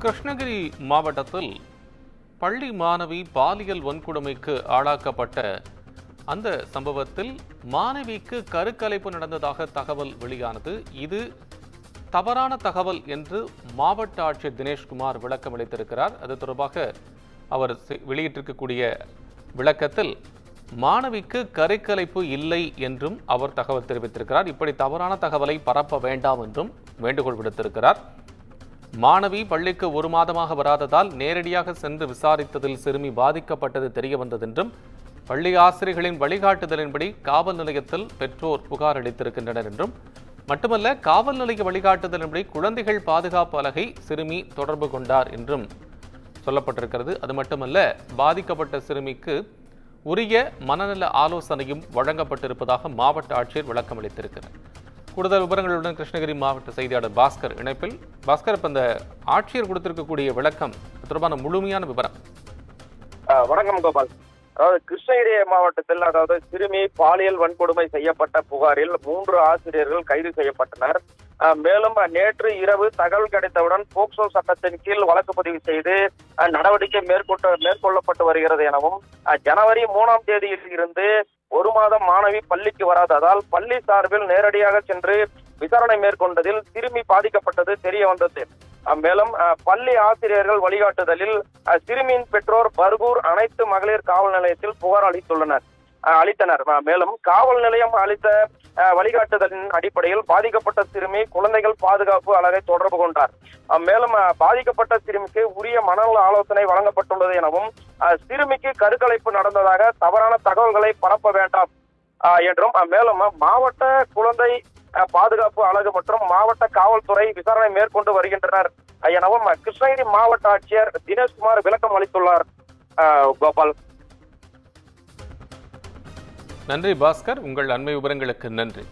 கிருஷ்ணகிரி மாவட்டத்தில் பள்ளி மாணவி பாலியல் வன்கொடுமைக்கு ஆளாக்கப்பட்ட அந்த சம்பவத்தில் மாணவிக்கு கருக்கலைப்பு நடந்ததாக தகவல் வெளியானது. இது தவறான தகவல் என்று மாவட்ட ஆட்சியர் தினேஷ்குமார் விளக்கம் அளித்திருக்கிறார். அது தொடர்பாக அவர் வெளியிட்டிருக்கக்கூடிய விளக்கத்தில் மாணவிக்கு கருக்கலைப்பு இல்லை என்றும் அவர் தகவல் தெரிவித்திருக்கிறார். இப்படி தவறான தகவலை பரப்ப வேண்டாம் என்றும் வேண்டுகோள் விடுத்திருக்கிறார். மாணவி பள்ளிக்கு 1 மாதமாக வராததால் நேரடியாக சென்று விசாரித்ததில் சிறுமி பாதிக்கப்பட்டது தெரிய வந்ததென்றும் பள்ளி ஆசிரியர்களின் வழிகாட்டுதலின்படி காவல் நிலையத்தில் பெற்றோர் புகார் அளித்திருக்கின்றனர் என்றும் மட்டுமல்ல, காவல் நிலைய வழிகாட்டுதலின்படி குழந்தைகள் பாதுகாப்பு அலகை சிறுமி தொடர்பு கொண்டார் என்றும் சொல்லப்பட்டிருக்கிறது. அது மட்டுமல்ல, பாதிக்கப்பட்ட சிறுமிக்கு உரிய மனநல ஆலோசனையும் வழங்கப்பட்டிருப்பதாக மாவட்ட ஆட்சியர் விளக்கம் அளித்திருக்கிறார். கூடுதல் விவரங்களுடன் கிருஷ்ணகிரி மாவட்ட செய்தியாளர் பாஸ்கர் இணைப்பில். பாஸ்கர், இப்ப இந்த ஆட்சியர் கொடுத்திருக்கக்கூடிய விளக்கம் தொடர்பான முழுமையான விவரம். வணக்கம் கோபால். அதாவது கிருஷ்ணகிரி மாவட்டத்தில் சிறுமி பாலியல் வன்கொடுமை செய்யப்பட்ட புகாரில் 3 ஆசிரியர்கள் கைது செய்யப்பட்டனர். மேலும் நேற்று இரவு தகவல் கிடைத்தவுடன் போக்சோ சட்டத்தின் கீழ் வழக்கு பதிவு செய்து நடவடிக்கை மேற்கொள்ளப்பட்டு வருகிறது எனவும், ஜனவரி 3ஆம் தேதியில் இருந்து 1 மாதம் மாணவி பள்ளிக்கு வராததால் பள்ளி சார்பில் நேரடியாக சென்று விசாரணை மேற்கொண்டதில் சிறுமி பாதிக்கப்பட்டது தெரிய வந்தது. மேலும் பள்ளி ஆசிரியர்கள் வழிகாட்டுதலில் சிறுமியின் பெற்றோர் பர்கூர் அனைத்து மகளிர் காவல் நிலையத்தில் புகார் அளித்தனர். மேலும் காவல் நிலையம் அளித்த வழிகாட்டுதலின் அடிப்படையில் பாதிக்கப்பட்ட சிறுமி குழந்தைகள் பாதுகாப்பு அலகை தொடர்பு கொண்டார். மேலும் பாதிக்கப்பட்ட சிறுமிக்கு உரிய மனநல ஆலோசனை வழங்கப்பட்டுள்ளது எனவும், சிறுமிக்கு கருக்கலைப்பு நடந்ததாக தவறான தகவல்களை பரப்ப வேண்டாம் என்றும், மேலும் மாவட்ட குழந்தை பாதுகாப்பு அலகு மற்றும் மாவட்ட காவல்துறை விசாரணை மேற்கொண்டு வருகின்றனர் எனவும் கிருஷ்ணகிரி மாவட்ட ஆட்சியர் தினேஷ்குமார் விளக்கம் அளித்துள்ளார். கோபால், நன்றி பாஸ்கர். உங்கள் அண்மை விவரங்களுக்கு நன்றி.